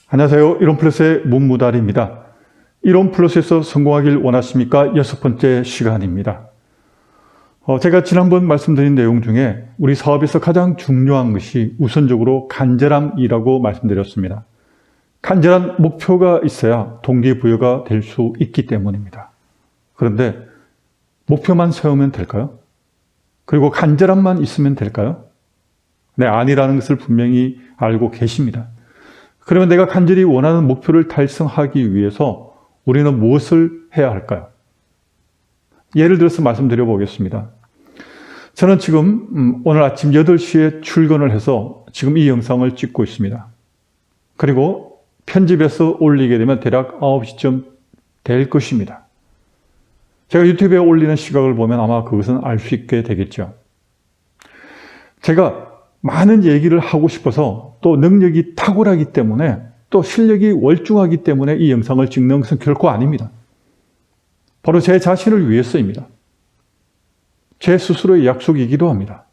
안녕하세요. 이론플러스의 문무달입니다. 이론플러스에서 성공하길 원하십니까? 6번째 시간입니다. 제가 지난번 말씀드린 내용 중에 우리 사업에서 가장 중요한 것이 우선적으로 간절함이라고 말씀드렸습니다. 간절한 목표가 있어야 동기부여가 될 수 있기 때문입니다. 그런데 목표만 세우면 될까요? 그리고 간절함만 있으면 될까요? 네, 아니라는 것을 분명히 알고 계십니다. 그러면 내가 간절히 원하는 목표를 달성하기 위해서 우리는 무엇을 해야 할까요? 예를 들어서 말씀드려 보겠습니다. 저는 지금 오늘 아침 8시에 출근을 해서 지금 이 영상을 찍고 있습니다. 그리고 편집해서 올리게 되면 대략 9시쯤 될 것입니다. 제가 유튜브에 올리는 시각을 보면 아마 그것은 알 수 있게 되겠죠. 제가 많은 얘기를 하고 싶어서 또 능력이 탁월하기 때문에 또 실력이 월중하기 때문에 이 영상을 찍는 것은 결코 아닙니다. 바로 제 자신을 위해서입니다. 제 스스로의 약속이기도 합니다.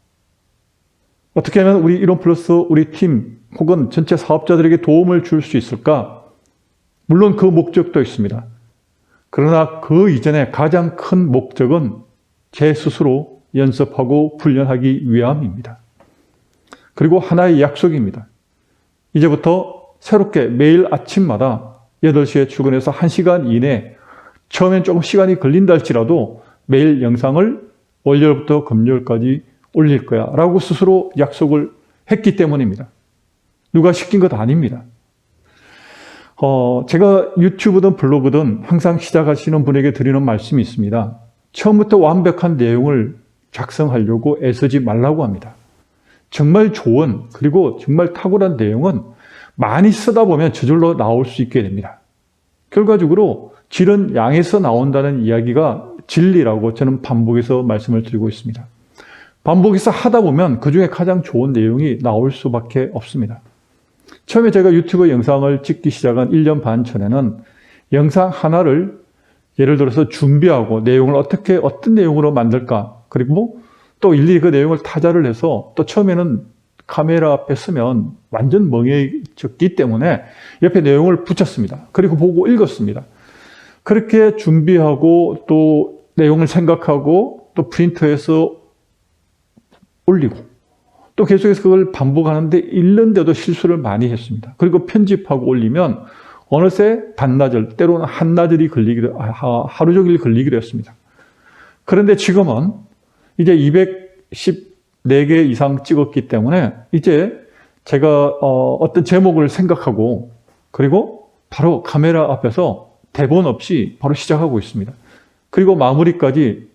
어떻게 하면 우리 이론플러스 우리 팀 혹은 전체 사업자들에게 도움을 줄 수 있을까? 물론 그 목적도 있습니다. 그러나 그 이전에 가장 큰 목적은 제 스스로 연습하고 훈련하기 위함입니다. 그리고 하나의 약속입니다. 이제부터 새롭게 매일 아침마다 8시에 출근해서 1시간 이내, 처음엔 조금 시간이 걸린다 할지라도 매일 영상을 월요일부터 금요일까지 올릴 거야 라고 스스로 약속을 했기 때문입니다. 누가 시킨 것 아닙니다. 제가 유튜브든 블로그든 항상 시작하시는 분에게 드리는 말씀이 있습니다. 처음부터 완벽한 내용을 작성하려고 애쓰지 말라고 합니다. 정말 좋은 그리고 정말 탁월한 내용은 많이 쓰다 보면 저절로 나올 수 있게 됩니다. 결과적으로 질은 양에서 나온다는 이야기가 진리라고 저는 반복해서 말씀을 드리고 있습니다. 반복해서 하다 보면 그중에 가장 좋은 내용이 나올 수밖에 없습니다. 처음에 제가 유튜브 영상을 찍기 시작한 1년 반 전에는 영상 하나를 예를 들어서 준비하고 내용을 어떤 내용으로 만들까, 그리고 또 일일이 그 내용을 타자를 해서 또 처음에는 카메라 앞에 서면 완전 멍해졌기 때문에 옆에 내용을 붙였습니다. 그리고 보고 읽었습니다. 그렇게 준비하고 또 내용을 생각하고 또 프린터해서 올리고 또 계속해서 그걸 반복하는데 읽는데도 실수를 많이 했습니다. 그리고 편집하고 올리면 어느새 반나절, 때로는 한나절이 하루 종일 걸리기도 했습니다. 그런데 지금은 이제 214개 이상 찍었기 때문에 이제 제가 어떤 제목을 생각하고 그리고 바로 카메라 앞에서 대본 없이 바로 시작하고 있습니다. 그리고 마무리까지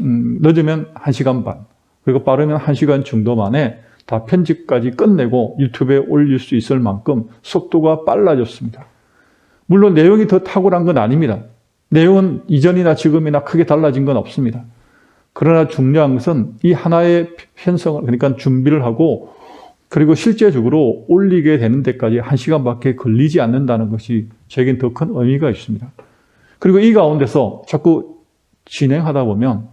늦으면 1시간 반, 그리고 빠르면 1시간 정도 만에 다 편집까지 끝내고 유튜브에 올릴 수 있을 만큼 속도가 빨라졌습니다. 물론 내용이 더 탁월한 건 아닙니다. 내용은 이전이나 지금이나 크게 달라진 건 없습니다. 그러나 중요한 것은 이 하나의 편성을, 그러니까 준비를 하고 그리고 실제적으로 올리게 되는 데까지 1시간밖에 걸리지 않는다는 것이 저에겐 더 큰 의미가 있습니다. 그리고 이 가운데서 자꾸 진행하다 보면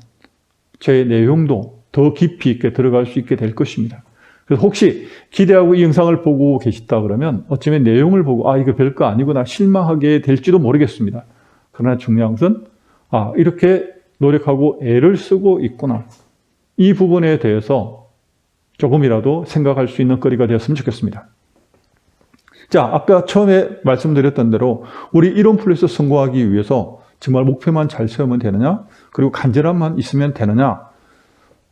제 내용도 더 깊이 있게 들어갈 수 있게 될 것입니다. 그래서 혹시 기대하고 이 영상을 보고 계시다 그러면 어쩌면 내용을 보고 이거 별거 아니구나 실망하게 될지도 모르겠습니다. 그러나 중요한 것은 이렇게 노력하고 애를 쓰고 있구나. 이 부분에 대해서 조금이라도 생각할 수 있는 거리가 되었으면 좋겠습니다. 자, 아까 처음에 말씀드렸던 대로 우리 이론플러스 성공하기 위해서 정말 목표만 잘 세우면 되느냐? 그리고 간절함만 있으면 되느냐?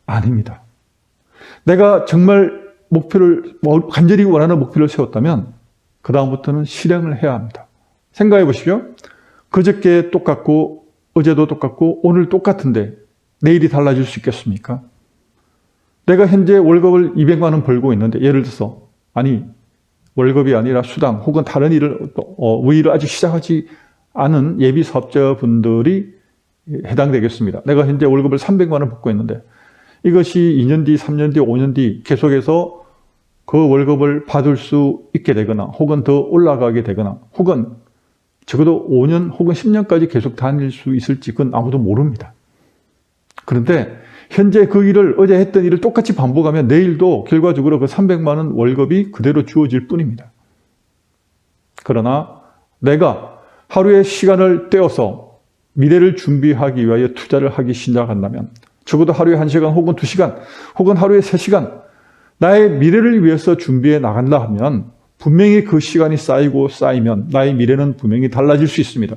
아닙니다. 내가 정말 간절히 원하는 목표를 세웠다면 그 다음부터는 실행을 해야 합니다. 생각해 보십시오. 그저께 똑같고 어제도 똑같고 오늘 똑같은데 내일이 달라질 수 있겠습니까? 내가 현재 월급을 200만 원 벌고 있는데 예를 들어서 월급이 아니라 수당 혹은 다른 일을 일을 아직 시작하지 않은 예비 사업자분들이 해당되겠습니다. 내가 현재 월급을 300만 원 받고 있는데 이것이 2년 뒤, 3년 뒤, 5년 뒤 계속해서 그 월급을 받을 수 있게 되거나 혹은 더 올라가게 되거나 혹은 적어도 5년 혹은 10년까지 계속 다닐 수 있을지 그건 아무도 모릅니다. 그런데 현재 그 일을 어제 했던 일을 똑같이 반복하면 내일도 결과적으로 그 300만 원 월급이 그대로 주어질 뿐입니다. 그러나 내가 하루의 시간을 떼어서 미래를 준비하기 위하여 투자를 하기 시작한다면 적어도 하루에 1시간 혹은 2시간 혹은 하루에 3시간 나의 미래를 위해서 준비해 나간다 하면 분명히 그 시간이 쌓이면 나의 미래는 분명히 달라질 수 있습니다.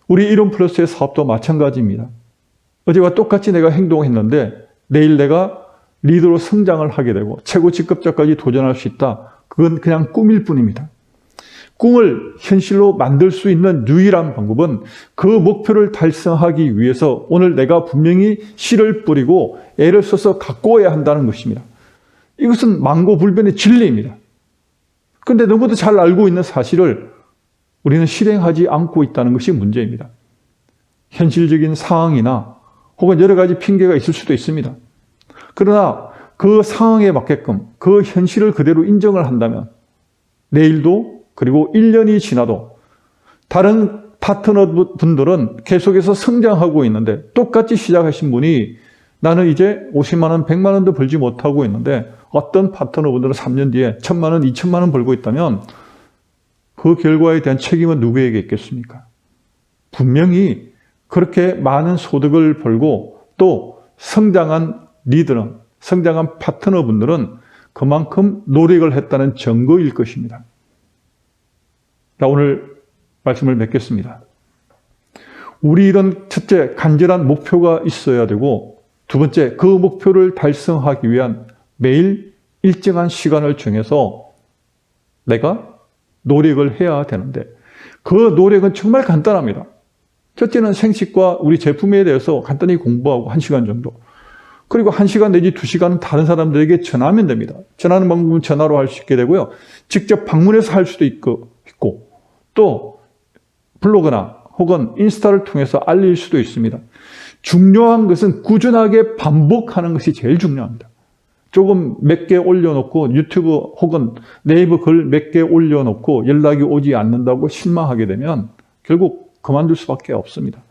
우리 이론 플러스의 사업도 마찬가지입니다. 어제와 똑같이 내가 행동했는데 내일 내가 리더로 성장을 하게 되고 최고 직급자까지 도전할 수 있다. 그건 그냥 꿈일 뿐입니다. 꿈을 현실로 만들 수 있는 유일한 방법은 그 목표를 달성하기 위해서 오늘 내가 분명히 씨를 뿌리고 애를 써서 가꾸어야 한다는 것입니다. 이것은 만고불변의 진리입니다. 그런데 너무도 잘 알고 있는 사실을 우리는 실행하지 않고 있다는 것이 문제입니다. 현실적인 상황이나 혹은 여러 가지 핑계가 있을 수도 있습니다. 그러나 그 상황에 맞게끔 그 현실을 그대로 인정을 한다면 내일도 그리고 1년이 지나도 다른 파트너분들은 계속해서 성장하고 있는데 똑같이 시작하신 분이 나는 이제 50만 원, 100만 원도 벌지 못하고 있는데 어떤 파트너분들은 3년 뒤에 1,000만 원, 2,000만 원 벌고 있다면 그 결과에 대한 책임은 누구에게 있겠습니까? 분명히 그렇게 많은 소득을 벌고 또 성장한 리더는, 성장한 파트너분들은 그만큼 노력을 했다는 증거일 것입니다. 자, 오늘 말씀을 맺겠습니다. 우리 일은 첫째, 간절한 목표가 있어야 되고 두 번째, 그 목표를 달성하기 위한 매일 일정한 시간을 정해서 내가 노력을 해야 되는데 그 노력은 정말 간단합니다. 첫째는 생식과 우리 제품에 대해서 간단히 공부하고 1시간 정도. 그리고 1시간 내지 2시간은 다른 사람들에게 전하면 됩니다. 전하는 방법은 전화로 할 수 있게 되고요. 직접 방문해서 할 수도 있고 또 블로그나 혹은 인스타를 통해서 알릴 수도 있습니다. 중요한 것은 꾸준하게 반복하는 것이 제일 중요합니다. 조금 몇 개 올려놓고 유튜브 혹은 네이버 글 몇 개 올려놓고 연락이 오지 않는다고 실망하게 되면 결국 그만둘 수밖에 없습니다.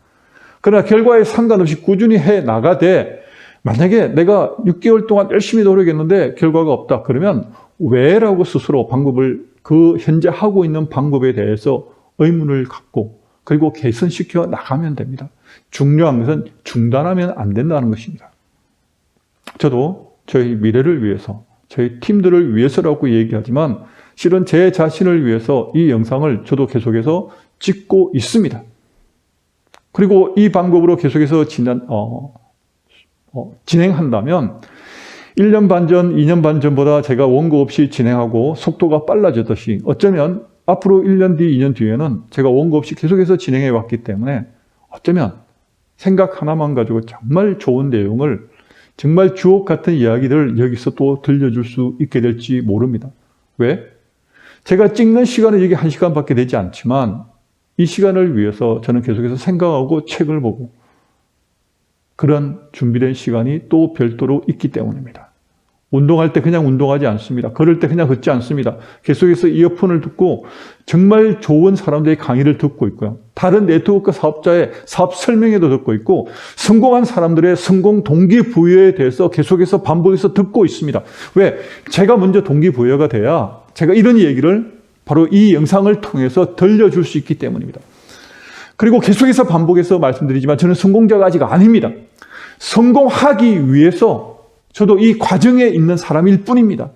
그러나 결과에 상관없이 꾸준히 해 나가되 만약에 내가 6개월 동안 열심히 노력했는데 결과가 없다 그러면 왜라고 스스로 방법을 그 현재 하고 있는 방법에 대해서 의문을 갖고 그리고 개선시켜 나가면 됩니다. 중요한 것은 중단하면 안 된다는 것입니다. 저도 저희 미래를 위해서 저희 팀들을 위해서라고 얘기하지만 실은 제 자신을 위해서 이 영상을 저도 계속해서 찍고 있습니다. 그리고 이 방법으로 계속해서 진행한다면 1년 반 전, 2년 반 전보다 제가 원고 없이 진행하고 속도가 빨라졌듯이 어쩌면 앞으로 1년 뒤, 2년 뒤에는 제가 원고 없이 계속해서 진행해 왔기 때문에 어쩌면 생각 하나만 가지고 정말 좋은 내용을 정말 주옥 같은 이야기를 여기서 또 들려줄 수 있게 될지 모릅니다. 왜? 제가 찍는 시간은 여기 1시간밖에 되지 않지만 이 시간을 위해서 저는 계속해서 생각하고 책을 보고 그런 준비된 시간이 또 별도로 있기 때문입니다. 운동할 때 그냥 운동하지 않습니다. 걸을 때 그냥 걷지 않습니다. 계속해서 이어폰을 듣고 정말 좋은 사람들의 강의를 듣고 있고요. 다른 네트워크 사업자의 사업 설명회도 듣고 있고 성공한 사람들의 성공 동기부여에 대해서 계속해서 반복해서 듣고 있습니다. 왜? 제가 먼저 동기부여가 돼야 제가 이런 얘기를 바로 이 영상을 통해서 들려줄 수 있기 때문입니다. 그리고 계속해서 반복해서 말씀드리지만 저는 성공자가 아직 아닙니다. 성공하기 위해서 저도 이 과정에 있는 사람일 뿐입니다.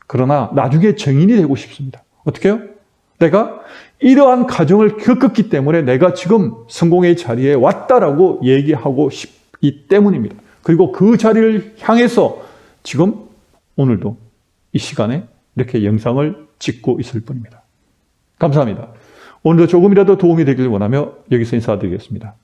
그러나 나중에 정인이 되고 싶습니다. 어떻게 해요? 내가 이러한 과정을 겪었기 때문에 내가 지금 성공의 자리에 왔다라고 얘기하고 싶기 때문입니다. 그리고 그 자리를 향해서 지금 오늘도 이 시간에 이렇게 영상을 찍고 있을 뿐입니다. 감사합니다. 오늘도 조금이라도 도움이 되길 원하며 여기서 인사드리겠습니다.